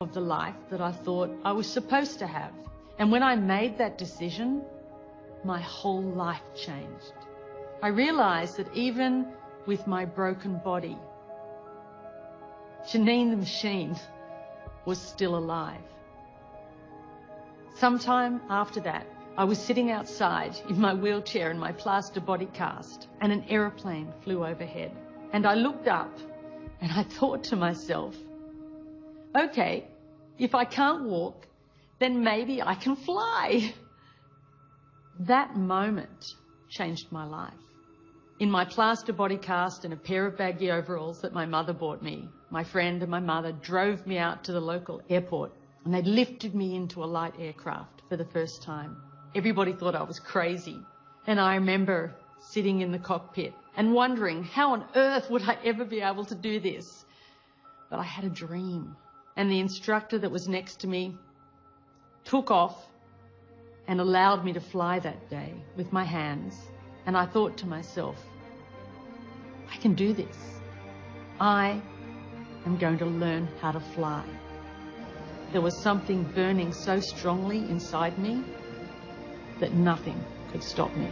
of the life that I thought I was supposed to have. And when I made that decision, my whole life changed. I realized that even with my broken body, Janine the machine was still alive. Sometime after that, I was sitting outside in my wheelchair in my plaster body cast, and an aeroplane flew overhead. And I looked up and I thought to myself, okay, if I can't walk, then maybe I can fly. That moment changed my life. In my plaster body cast and a pair of baggy overalls that my mother bought me, my friend and my mother drove me out to the local airport, and they lifted me into a light aircraft for the first time. Everybody thought I was crazy. And I remember sitting in the cockpit and wondering how on earth would I ever be able to do this. But I had a dream. And the instructor that was next to me took off and allowed me to fly that day with my hands. And I thought to myself, I can do this. I am going to learn how to fly. There was something burning so strongly inside me that nothing could stop me.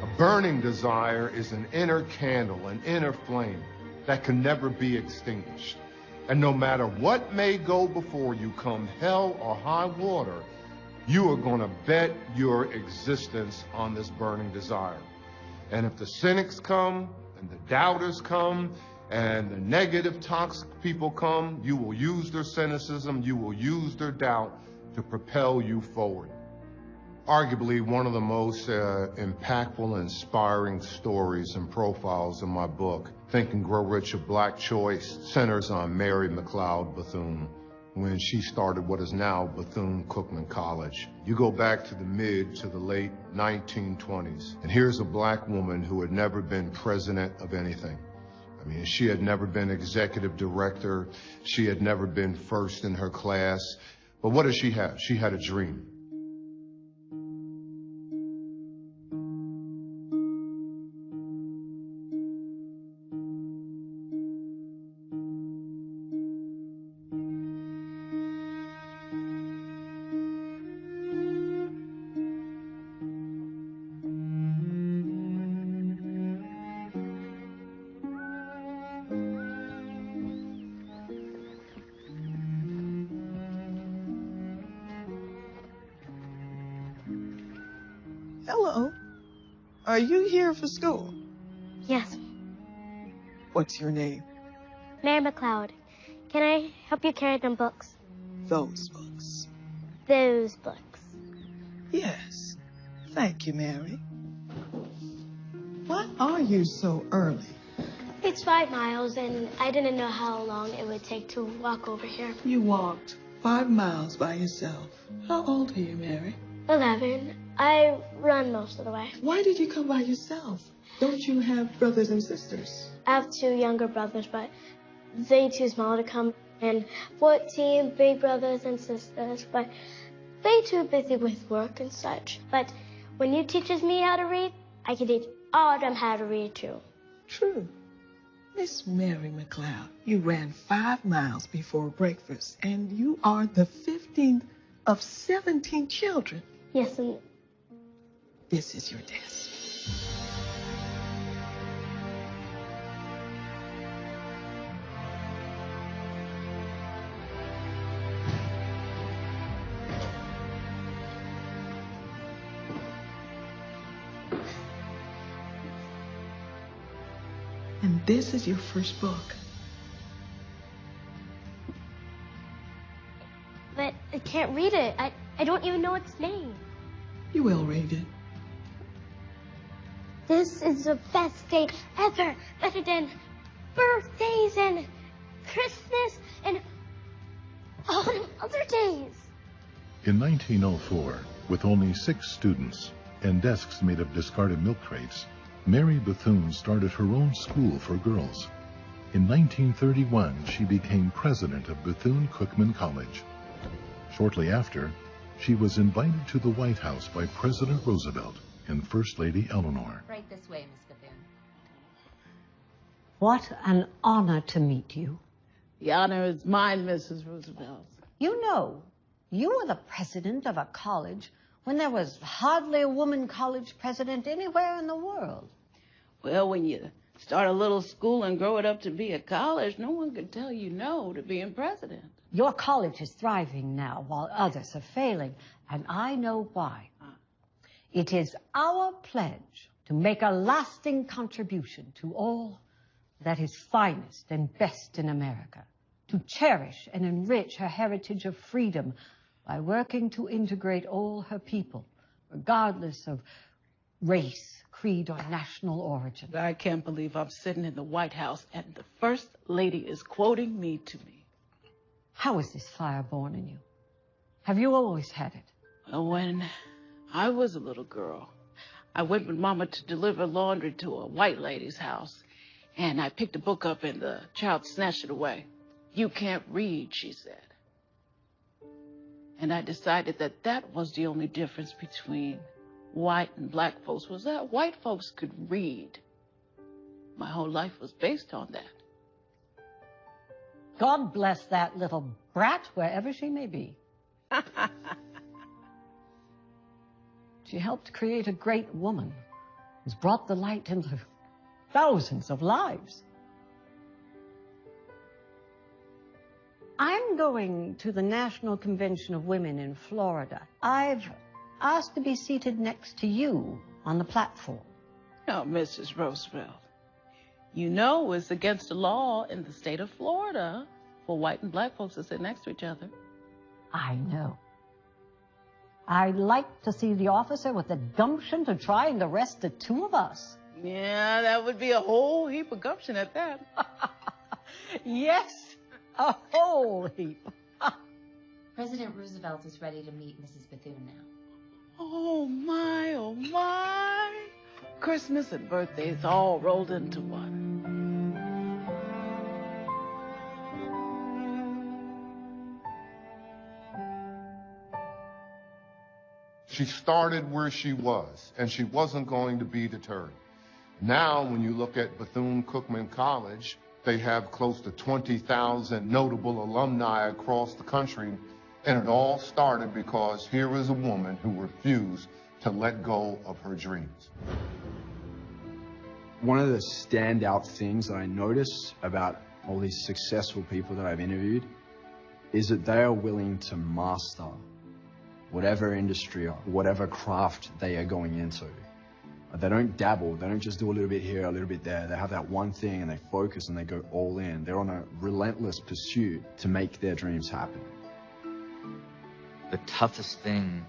A burning desire is an inner candle, an inner flame that can never be extinguished. And no matter what may go before you, come hell or high water, you are going to bet your existence on this burning desire. And if the cynics come, and the doubters come, and the negative, toxic people come, you will use their cynicism, you will use their doubt to propel you forward. Arguably one of the most impactful and inspiring stories and profiles in my book, Think and Grow Rich, A Black Choice, centers on Mary McLeod Bethune, when she started what is now Bethune-Cookman College. You go back to the mid to the late 1920s, and here's a black woman who had never been president of anything. I mean, she had never been executive director. She had never been first in her class. But what did she have? She had a dream. Hello. Are you here for school? Yes. What's your name? Mary McLeod. Can I help you carry them books? Those books. Those books. Yes. Thank you, Mary. Why are you so early? It's 5 miles, and I didn't know how long it would take to walk over here. You walked 5 miles by yourself. How old are you, Mary? 11. I run most of the way. Why did you come by yourself? Don't you have brothers and sisters? I have 2 younger brothers, but they too small to come. And 14 big brothers and sisters, but they too busy with work and such. But when you teaches me how to read, I can teach all of them how to read too. True. Miss Mary McLeod, you ran 5 miles before breakfast, and you are the 15th of 17 children. Yes, and this is your desk. And this is your first book. but I can't read it. I don't even know its name. You will read it. This is the best day ever. Better than birthdays and Christmas and all the other days. In 1904, with only 6 students and desks made of discarded milk crates, Mary Bethune started her own school for girls. In 1931, she became president of Bethune-Cookman College. Shortly after, she was invited to the White House by President Roosevelt and First Lady Eleanor. Right this way, Miss Bethune. What an honor to meet you. The honor is mine, Mrs. Roosevelt. You know, you were the president of a college when there was hardly a woman college president anywhere in the world. Well, when you start a little school and grow it up to be a college, no one can tell you no to being president. Your college is thriving now while others are failing, and I know why. It is our pledge to make a lasting contribution to all that is finest and best in America, to cherish and enrich her heritage of freedom by working to integrate all her people, regardless of race, creed, or national origin. I can't believe I'm sitting in the White House and the First Lady is quoting me to me. How is this fire born in you? Have you always had it? Well, when I was a little girl, I went with Mama to deliver laundry to a white lady's house, and I picked a book up and the child snatched it away. "You can't read," she said. And I decided that that was the only difference between white and black folks, was that white folks could read. My whole life was based on that. God bless that little brat wherever she may be. She helped create a great woman who's brought the light into thousands of lives. I'm going to the National Convention of Women in Florida. I've asked to be seated next to you on the platform. Now, Mrs. Roosevelt, you know it's against the law in the state of Florida for white and black folks to sit next to each other. I know. I'd like to see the officer with the gumption to try and arrest the two of us. Yeah, that would be a whole heap of gumption at that. Yes, a whole heap. President Roosevelt is ready to meet Mrs. Bethune now. Oh, my, oh, my. Christmas and birthdays all rolled into one. She started where she was, and she wasn't going to be deterred. Now, when you look at Bethune-Cookman College, they have close to 20,000 notable alumni across the country, and it all started because here is a woman who refused to let go of her dreams. One of the standout things that I notice about all these successful people that I've interviewed is that they are willing to master whatever industry or whatever craft they are going into. They don't dabble, they don't just do a little bit here, a little bit there. They have that one thing and they focus and they go all in. They're on a relentless pursuit to make their dreams happen. The toughest thing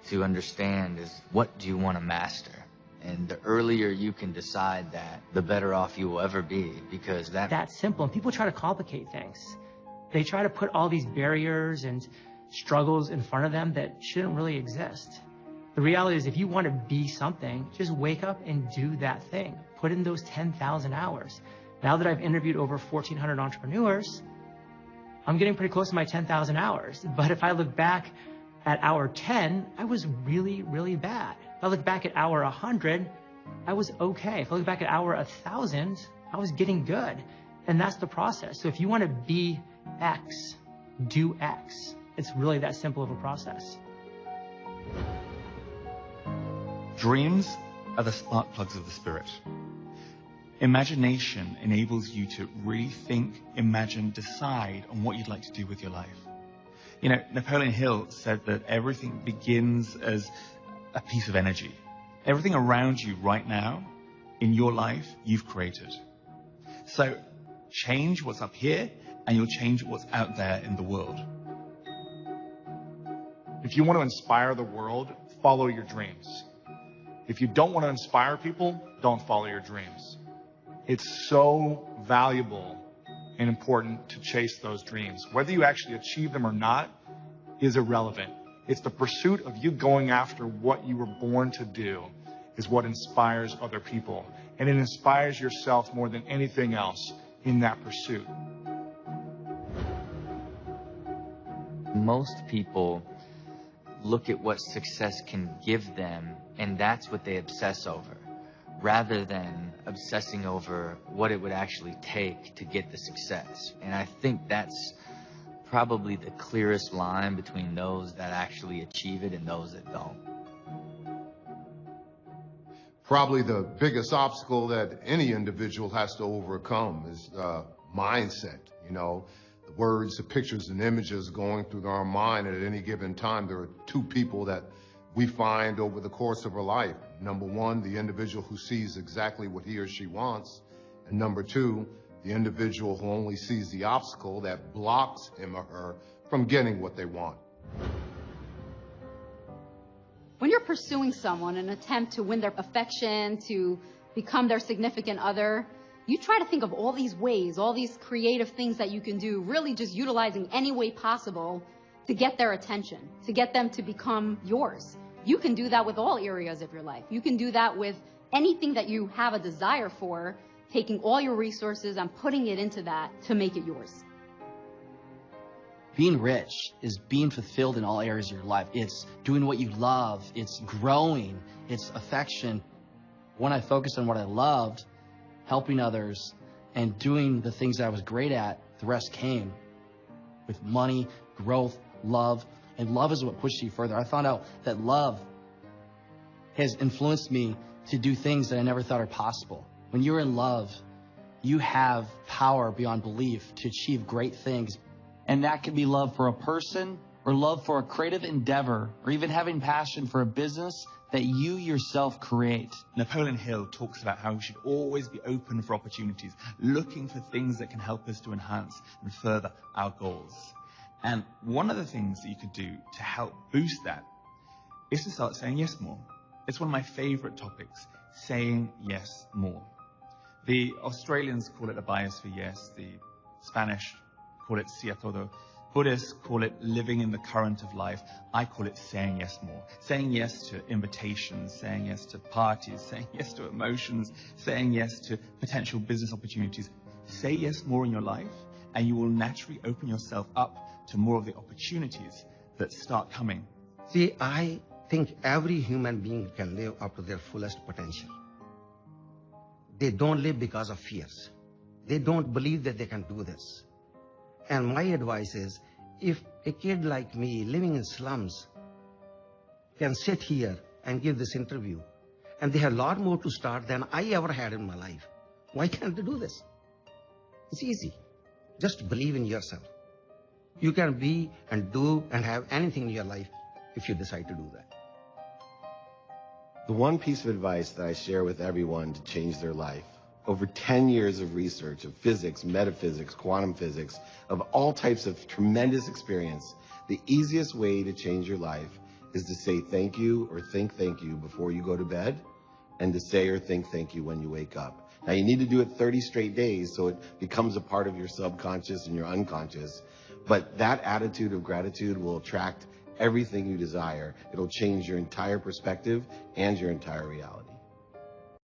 to understand is, what do you want to master? And the earlier you can decide that, the better off you will ever be, because that's simple. And people try to complicate things. They try to put all these barriers and struggles in front of them that shouldn't really exist. The reality is, if you want to be something, just wake up and do that thing. Put in those 10,000 hours. Now that I've interviewed over 1,400 entrepreneurs, I'm getting pretty close to my 10,000 hours. But if I look back at hour 10, I was really, really bad. If I look back at hour 100, I was okay. If I look back at hour 1,000, I was getting good. And that's the process. So if you want to be X, do X. It's really that simple of a process. Dreams are the spark plugs of the spirit. Imagination enables you to really think, imagine, decide on what you'd like to do with your life. You know, Napoleon Hill said that everything begins as a piece of energy. Everything around you right now, in your life, you've created. So change what's up here, and you'll change what's out there in the world. If you want to inspire the world, follow your dreams. If you don't want to inspire people, don't follow your dreams. It's so valuable and important to chase those dreams. Whether you actually achieve them or not is irrelevant. It's the pursuit of you going after what you were born to do is what inspires other people. And it inspires yourself more than anything else in that pursuit. Most people look at what success can give them, and that's what they obsess over. rather than obsessing over what it would actually take to get the success. And I think that's probably the clearest line between those that actually achieve it and those that don't. Probably the biggest obstacle that any individual has to overcome is mindset. You know, the words, the pictures, and images going through our mind at any given time. There are two people that we find over the course of our life. Number one, the individual who sees exactly what he or she wants. And number two, the individual who only sees the obstacle that blocks him or her from getting what they want. When you're pursuing someone, an attempt to win their affection, to become their significant other, you try to think of all these ways, all these creative things that you can do, really just utilizing any way possible to get their attention, to get them to become yours. You can do that with all areas of your life. You can do that with anything that you have a desire for, taking all your resources and putting it into that to make it yours. Being rich is being fulfilled in all areas of your life. It's doing what you love. It's growing. It's affection. When I focused on what I loved, helping others, and doing the things that I was great at, the rest came with money, growth, love. And love is what pushed you further. I found out that love has influenced me to do things that I never thought are possible. When you're in love, you have power beyond belief to achieve great things. And that could be love for a person, or love for a creative endeavor, or even having passion for a business that you yourself create. Napoleon Hill talks about how we should always be open for opportunities, looking for things that can help us to enhance and further our goals. And one of the things that you could do to help boost that is to start saying yes more. It's one of my favorite topics, saying yes more. The Australians call it a bias for yes. The Spanish call it sí a todo. Buddhists call it living in the current of life. I call it saying yes more. Saying yes to invitations, saying yes to parties, saying yes to emotions, saying yes to potential business opportunities. Say yes more in your life, and you will naturally open yourself up to more of the opportunities that start coming. See, I think every human being can live up to their fullest potential. They don't live because of fears. They don't believe that they can do this. And my advice is, if a kid like me living in slums can sit here and give this interview, and they have a lot more to start than I ever had in my life, why can't they do this? It's easy. Just believe in yourself. You can be and do and have anything in your life if you decide to do that. The one piece of advice that I share with everyone to change their life, over 10 years of research of physics, metaphysics, quantum physics, of all types of tremendous experience, the easiest way to change your life is to say thank you or think thank you before you go to bed, and to say or think thank you when you wake up. Now you need to do it 30 straight days so it becomes a part of your subconscious and your unconscious. But that attitude of gratitude will attract everything you desire. It'll change your entire perspective and your entire reality.